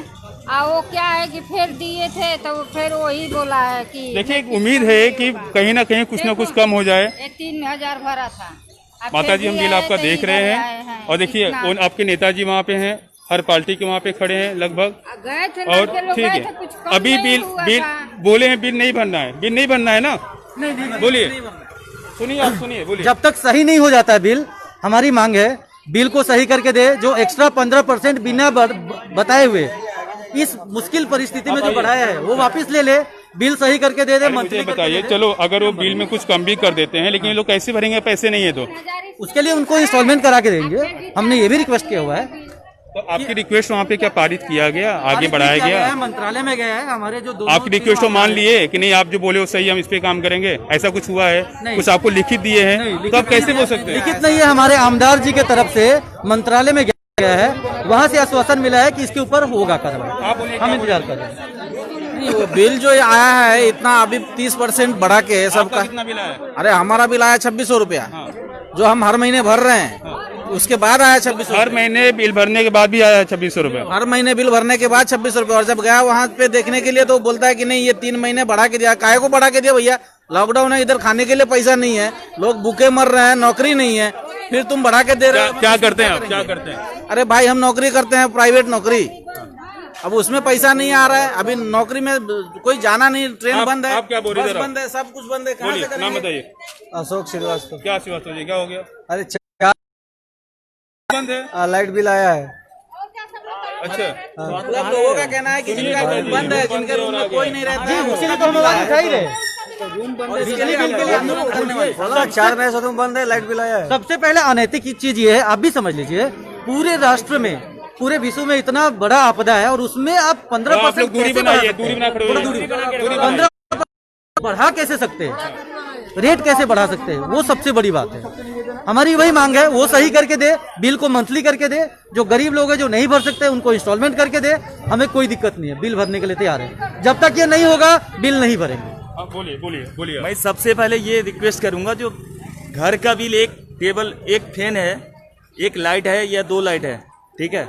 वो क्या है कि फिर दिए थे तो फिर वही बोला है कि देखिए, एक उम्मीद है कि कहीं ना कहीं कुछ ना कुछ कम हो जाए। 3,000 भरा था। माता जी, हम बिल आपका देख रहे हैं और देखिए आपके नेताजी वहाँ पे हैं, हर पार्टी के वहाँ पे खड़े हैं लगभग। गए थे और ठीक है, अभी बिल बोले हैं, बिल नहीं भरना है, बिल नहीं भरना है ना? नहीं, बोलिए, सुनिए, आप सुनिए, बोलिए। जब तक सही नहीं हो जाता है बिल, हमारी मांग है बिल को सही करके दे। जो एक्स्ट्रा 15% बिना बताए हुए इस मुश्किल परिस्थिति में जो बढ़ाया है वो वापस ले ले, बिल सही करके दे दे। मुझे बताइए, चलो अगर वो बिल में कुछ कम भी कर देते हैं, लेकिन ये लोग कैसे भरेंगे? पैसे नहीं है तो उसके लिए उनको इंस्टॉलमेंट करा के देंगे। हमने ये भी रिक्वेस्ट किया हुआ है। तो आपकी रिक्वेस्ट वहाँ पे क्या पारित किया गया, आगे बढ़ाया गया? मंत्रालय में गया है हमारे जो आपकी रिक्वेस्ट तो मान लिए कि नहीं, आप जो बोले वो सही, हम इस पे काम करेंगे, ऐसा कुछ हुआ है? कुछ आपको लिखित दिए हैं? तो आप कैसे बोल सकते हैं? लिखित नहीं है, हमारे आमदार जी के तरफ से मंत्रालय में गया है, वहाँ से आश्वासन मिला है कि इसके ऊपर होगा कार्रवाई। हम इंतजार कर रहे हैं। वो बिल जो आया है इतना, अभी 30% बढ़ा के सबका। कितना बिल आया? अरे हमारा बिल आया 2600 रुपया, जो हम हर महीने भर रहे हैं। उसके बाद आया 2600। हर महीने बिल भरने के बाद भी आया 2600 रुपया? हर महीने बिल भरने के बाद 2600 रुपया। और जब गया वहाँ पे देखने के लिए तो बोलता है कि नहीं, ये 3 महीने बढ़ा के दिया। काहे को बढ़ा के दिया भैया? लॉकडाउन है, इधर खाने के लिए पैसा नहीं है, लोग भूखे मर रहे हैं, नौकरी नहीं है, फिर तुम बढ़ा के दे रहे हो। क्या करते हैं आप? क्या करते हैं? अरे भाई, हम नौकरी करते हैं, प्राइवेट नौकरी। अब उसमें पैसा नहीं आ रहा है। अभी नौकरी में कोई जाना नहीं, ट्रेन बंद है, आप क्या बोल रहे थे? बंद है, सब कुछ बंद है। कहाँ से नाम बताइए। अशोक श्रीवास्तव। क्या श्रीवास्तव जी, क्या हो गया? अरे बंद है, लाइट बिल आया है। अच्छा, मतलब लोगों का कहना है कि जिनका रूम बंद है, जिनके रूम में कोई नहीं रहता है, उसी तो हम उठा ही रहे। बिजली बिल के लिए 4 महीने से बंद है, लाइट बिल आया है। सबसे पहले अनैतिक चीज ये है, आप भी समझ लीजिए, पूरे राष्ट्र में, पूरे विश्व में इतना बड़ा आपदा है और उसमें आप 15% दूरी बनाइए, दूरी बना खड़े होइए। दूरी 15% बढ़ा कैसे सकते हैं? रेट कैसे बढ़ा सकते हैं? वो सबसे बड़ी बात है। हमारी वही मांग है, वो सही करके दे, बिल को मंथली करके दे। जो गरीब लोग हैं, जो नहीं भर सकते, उनको इंस्टॉलमेंट करके दे। हमें कोई दिक्कत नहीं है, बिल भरने के लिए तैयार है। जब तक ये नहीं होगा, बिल नहीं भरेंगे। बोलिए, बोलिए, बोलिए। मैं सबसे पहले ये रिक्वेस्ट करूंगा, जो घर का बिल, एक टेबल, एक फैन है, एक लाइट है या 2 लाइट है, ठीक है,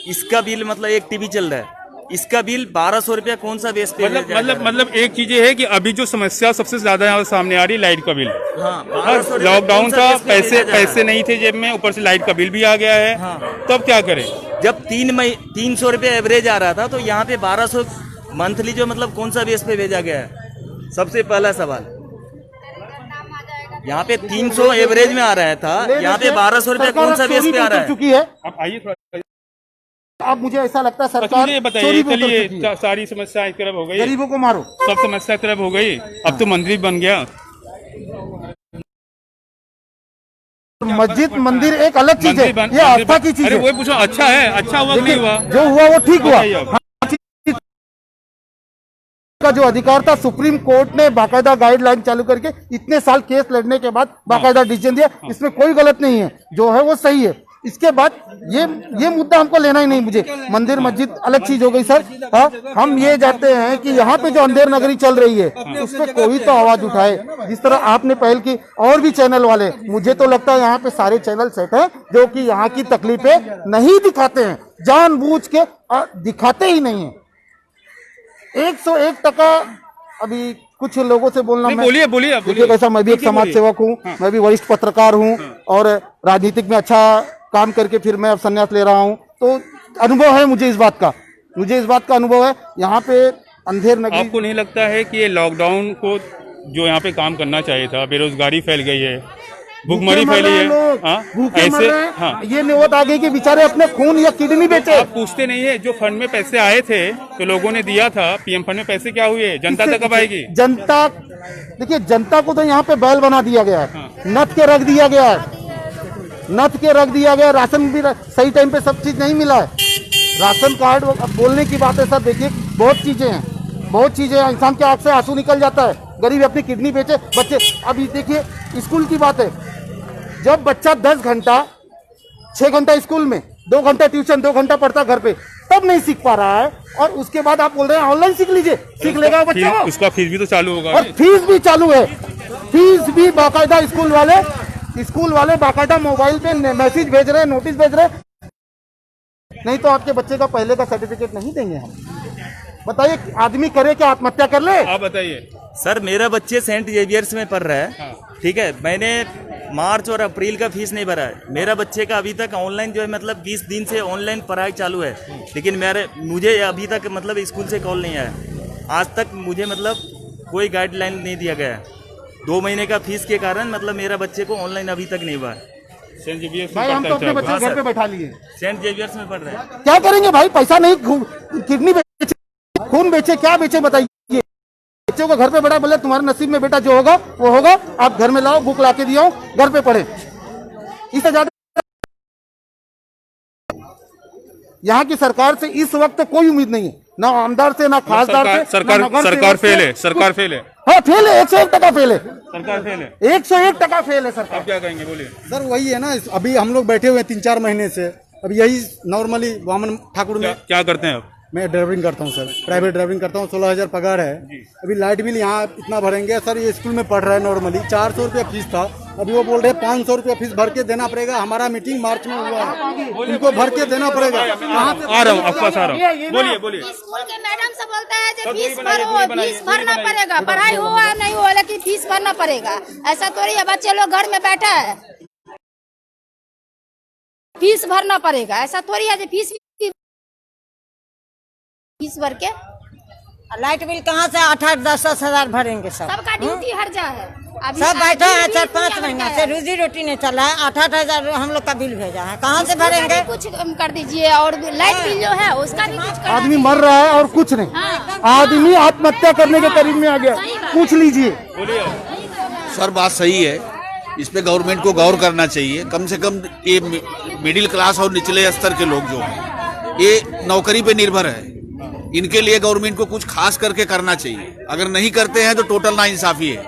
इसका बिल मतलब एक टीवी चल रहा है, इसका बिल 1200 रुपया कौन सा बेस पे? मतलब एक चीज ये है कि अभी जो समस्या सबसे ज्यादा यहाँ सामने आ रही, लाइट का बिल। हाँ, लॉकडाउन था, पैसे नहीं थे जेब में, ऊपर से लाइट का बिल भी आ गया है। हाँ। तो अब क्या करें? जब 300 रुपया एवरेज आ रहा था, तो यहाँ पे 1200 मंथली जो मतलब कौन सा बेस पे भेजा गया है? सबसे पहला सवाल। यहाँ पे 300 एवरेज में आ रहा था, यहाँ पे 1200 रुपया कौन सा बेस पे आ रहा है? चुकी है। आप आइए थोड़ा। अब मुझे ऐसा लगता है सरकार मुझे बताइए, चलिए सारी समस्या एक तरफ हो गई, गरीबों को मारो, सब समस्या एक तरफ हो गई, अब तो मंदिर बन गया। मस्जिद मंदिर एक अलग चीज है, ये आस्था की चीज है। वो पूछो, अच्छा है, अच्छा हुआ कि नहीं हुआ? जो हुआ वो ठीक हुआ। का जो अधिकार था, सुप्रीम कोर्ट ने बाकायदा गाइडलाइन चालू करके इतने साल केस लड़ने के बाद बाकायदा डिसीजन दिया, इसमें कोई गलत नहीं है, जो है वो सही है। इसके बाद ये मुद्दा हमको लेना ही नहीं। मुझे मंदिर मस्जिद अलग चीज हो गई सर। हम ये जानते हैं कि यहाँ पे जो अंधेर नगरी चल रही है, उस पर कोई तो आवाज उठाए, जिस तरह आपने पहल की। और भी चैनल वाले, मुझे तो लगता है यहाँ पे सारे चैनल सेट हैं जो कि यहाँ की तकलीफें नहीं दिखाते हैं, जानबूझ के दिखाते ही नहीं है। 101% अभी कुछ लोगों से बोलना, बोलिए, बोलिए, देखिए कैसा, मैं भी एक समाज सेवक हूँ, मैं भी वरिष्ठ पत्रकार हूँ और राजनीतिक में अच्छा काम करके फिर मैं अब संन्यास ले रहा हूँ, तो अनुभव है मुझे इस बात का अनुभव है। यहाँ पे अंधेर नगरी। आपको नहीं लगता है कि ये लॉकडाउन को जो यहाँ पे काम करना चाहिए था, बेरोजगारी फैल गई है, भूखमरी फैली है, भूखे मर रहे हैं, ये नौबत आ गई कि बेचारे अपने खून या किडनी बेचे। आप पूछते नहीं है, जो फंड में पैसे आए थे तो लोगों ने दिया था, पीएम फंड में पैसे क्या हुए? जनता तक कब आएगी? जनता, देखिए जनता को तो यहाँ पे बैल बना दिया गया है, नथ के रख दिया गया है, राशन भी सही टाइम पे सब चीज नहीं मिला है। राशन कार्ड, बोलने की बात है सर, देखिए बहुत चीजें हैं, इंसान के आंख से आंसू निकल जाता है। गरीब अपनी किडनी बेचे, बच्चे। अभी देखिए स्कूल की बात है, जब बच्चा 10 घंटा 6 घंटा स्कूल में, 2 घंटा ट्यूशन, 2 घंटा पढ़ता घर पे, तब नहीं सीख पा रहा है, और उसके बाद आप बोल रहे हैं ऑनलाइन सीख लीजिए, सीख लेगा बच्चा। उसका फीस भी तो चालू होगा, और फीस भी चालू है, फीस भी बाकायदा स्कूल वाले स्कूल वाले बाकायदा मोबाइल पे मैसेज भेज रहे हैं, नोटिस भेज रहे हैं, नहीं तो आपके बच्चे का पहले का सर्टिफिकेट नहीं देंगे हम। बताइए आदमी करे क्या, आत्महत्या कर ले? आप बताइए। सर मेरा बच्चे सेंट जेवियर्स में पढ़ रहा है, ठीक है। मैंने मार्च और अप्रैल का फीस नहीं भरा है। मेरा बच्चे का अभी तक ऑनलाइन जो है मतलब 20 दिन से ऑनलाइन पढ़ाई चालू है, लेकिन मुझे अभी तक मतलब स्कूल से कॉल नहीं आया। आज तक मुझे मतलब कोई गाइडलाइन नहीं दिया गया है। 2 महीने का फीस के कारण मतलब मेरा बच्चे को ऑनलाइन अभी तक नहीं हुआ। सेंट जेवियर्स भाई हम तो अपने बच्चे घर पे बैठा लिए, सेंट जेवियर्स में पढ़ रहे हैं। क्या करेंगे भाई? पैसा नहीं, किडनी बेचे, खून बेचे, क्या बेचे बताइए? बच्चों को घर पे बैठा, बोले तुम्हारे नसीब में बेटा जो होगा वो होगा, आप घर में लाओ, बुक ला के दियो, घर पे पढ़े। इससे ज्यादा यहाँ की सरकार से इस वक्त तो कोई उम्मीद नहीं है, ना आमदार से, ना खासदार से। सरकार फेल है, सरकार फेल है। हाँ फेल है, 101% फेल है, सरकार फेल है, 101% फेल है सरकार। आप क्या कहेंगे, बोलिए। सर वही है ना, अभी हम लोग बैठे हुए हैं 3-4 महीने से, अब यही नॉर्मली वामन ठाकुर में क्या करते हैं आप? मैं ड्राइविंग करता हूँ सर, प्राइवेट ड्राइविंग करता हूँ, 16,000 पगार है। अभी लाइट बिल यहाँ इतना भरेंगे सर, ये स्कूल में पढ़ रहा है नॉर्मली 400 रुपया फीस था, अभी वो बोल रहे हैं 500 रुपया फीस भर के देना पड़ेगा। हमारा मीटिंग मार्च में हुआ है, इनको भर के देना पड़ेगा। कहाँ से आ रहा हूँ, आपके पास आ रहा हूँ, बोलिए बोलिए। स्कूल के मैडम से बोलता है कि फीस भरो, फीस भरना पड़ेगा, पढ़ाई हुआ नहीं हुआ लेकिन फीस भरना पड़ेगा। ऐसा थोड़ी है, बच्चे लोग घर में बैठा है, फीस भरना पड़ेगा। ऐसा थोड़ी है फीस भर के लाइट बिल कहाँ से 8-10 हजार भरेंगे सब? सबका ड्यूटी हर जा है। सब बैठा है 4-5 महीना से, रोजी रोटी नहीं चला है। 8-8 हजार हम लोग का बिल भेजा है, कहाँ से भरेंगे? कुछ कर दीजिए, और लाइट बिल जो है उसका भी कुछ कर। आदमी मर रहा है और कुछ नहीं, आदमी आत्महत्या करने के करीब में आ गया, पूछ लीजिए। सर बात सही है, इस पे गवर्नमेंट को गौर करना चाहिए। कम से कम ये मिडिल क्लास और निचले स्तर के लोग जो हैं ये नौकरी पे निर्भर है, इनके लिए गवर्नमेंट को कुछ खास करके करना चाहिए। अगर नहीं करते हैं तो टोटल नाइंसाफी है।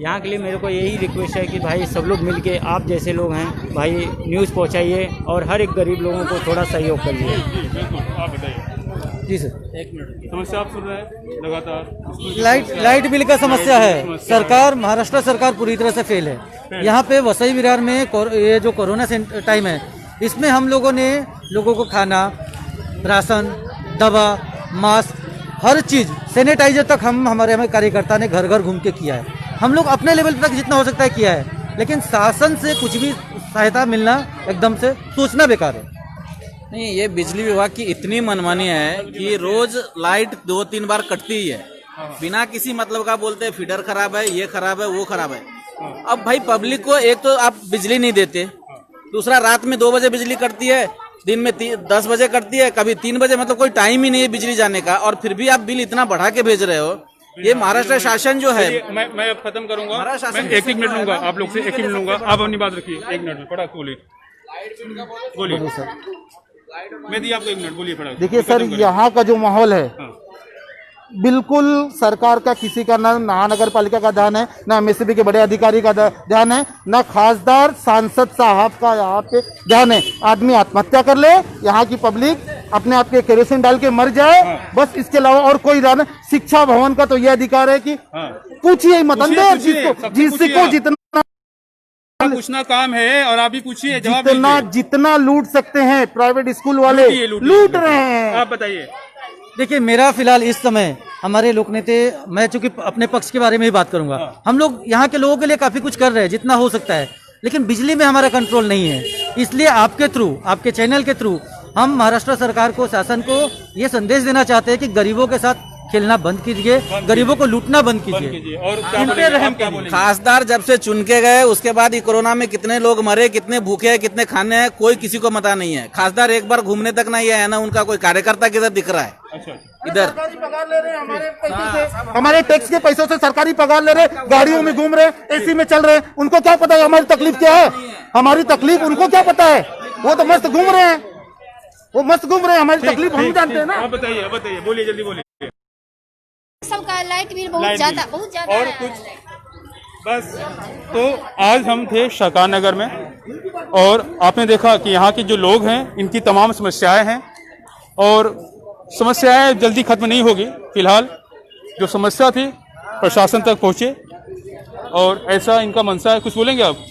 यहाँ के लिए मेरे को यही रिक्वेस्ट है कि भाई सब लोग मिलके, आप जैसे लोग हैं भाई, न्यूज़ पहुँचाइए और हर एक गरीब लोगों को थोड़ा सहयोग करिए। आप बताइए। जी सर। 1 मिनट, समस्या आप सुन रहे हैं लगातार। लाइट बिल का समस्या है। सरकार, महाराष्ट्र सरकार पूरी तरह से फेल है। यहाँ पे वसई विरार में ये जो कोरोना टाइम है, इसमें हम लोगों ने लोगों को खाना, राशन, दवा, मास्क, हर चीज, सैनिटाइजर तक हमारे कार्यकर्ता ने घर घर घूम के किया है। हम लोग अपने लेवल तक जितना हो सकता है किया है, लेकिन शासन से कुछ भी सहायता मिलना एकदम से सोचना बेकार है। नहीं, ये बिजली विभाग की इतनी मनमानी है कि रोज लाइट 2-3 बार कटती ही है, बिना किसी मतलब का। बोलते हैं फीडर खराब है, ये खराब है, वो खराब है। अब भाई पब्लिक को एक तो आप बिजली नहीं देते, दूसरा रात में 2 बजे बिजली कटती है, दिन में 10 बजे कटती है, कभी 3 बजे, मतलब कोई टाइम ही नहीं है बिजली जाने का, और फिर भी आप बिल इतना बढ़ा के भेज रहे हो। ये महाराष्ट्र शासन जो है, मैं अब खत्म करूंगा, मैं एक मिनट लूंगा आप लोग से, 1 मिनट लूंगा। आप अपनी बात रखिए 1 मिनट में, फटाक बोलिए, बोलिए सर। मैं दिया आपको 1 मिनट, बोलिए फटाक। देखिए सर, यहाँ का जो माहौल है, बिल्कुल सरकार का किसी का ना महानगर पालिका का ध्यान है, ना एमएससीबी के बड़े अधिकारी का ध्यान है, ना खासदार सांसद साहब का यहाँ पे ध्यान है। आदमी आत्महत्या कर ले, यहाँ की पब्लिक अपने आप के केरोसिन डाल के मर जाए, बस इसके अलावा और कोई ध्यान नहीं। शिक्षा भवन का तो ये अधिकार है कि पूछिए मत, अंदर जिसको जितना पूछना काम है, और आप भी पूछिए, जितना लूट सकते हैं प्राइवेट स्कूल वाले लूट रहे हैं। आप बताइए। देखिए, मेरा फिलहाल इस समय हमारे लोकनेता, मैं चूंकि अपने पक्ष के बारे में ही बात करूंगा, हम लोग यहाँ के लोगों के लिए काफी कुछ कर रहे हैं जितना हो सकता है, लेकिन बिजली में हमारा कंट्रोल नहीं है। इसलिए आपके थ्रू, आपके चैनल के थ्रू हम महाराष्ट्र सरकार को, शासन को ये संदेश देना चाहते हैं कि गरीबों के साथ खेलना बंद कीजिए, गरीबों को लूटना बंद कीजिए। और खासदार जब से चुन के गए उसके बाद ही कोरोना में कितने लोग मरे, कितने भूखे हैं, कितने खाने हैं, कोई किसी को पता नहीं है। खासदार एक बार घूमने तक नहीं आया ना, उनका कोई कार्यकर्ता किधर दिख रहा है? इधर पगार ले रहे हैं हमारे पैसे से, हमारे टैक्स के पैसों से सरकारी पगार ले रहे, गाड़ियों में घूम रहे, एसी में चल रहे, उनको क्या पता है हमारी तकलीफ क्या है? हमारी तकलीफ उनको क्या पता है? वो तो मस्त घूम रहे हैं, वो मस्त घूम रहे हैं, हमारी तकलीफ हम जानते हैं ना। आप बताइए, बताइए, बोलिए, जल्दी बोलिए। सबका लाइट बिल बहुत ज्यादा और कुछ बस। तो आज हम थे शाकान नगर में, और आपने देखा कि यहाँ के जो लोग हैं, इनकी तमाम समस्याएं हैं, और समस्याएं जल्दी खत्म नहीं होगी। फिलहाल जो समस्या थी प्रशासन तक पहुँचे, और ऐसा इनका मंशा है। कुछ बोलेंगे आप?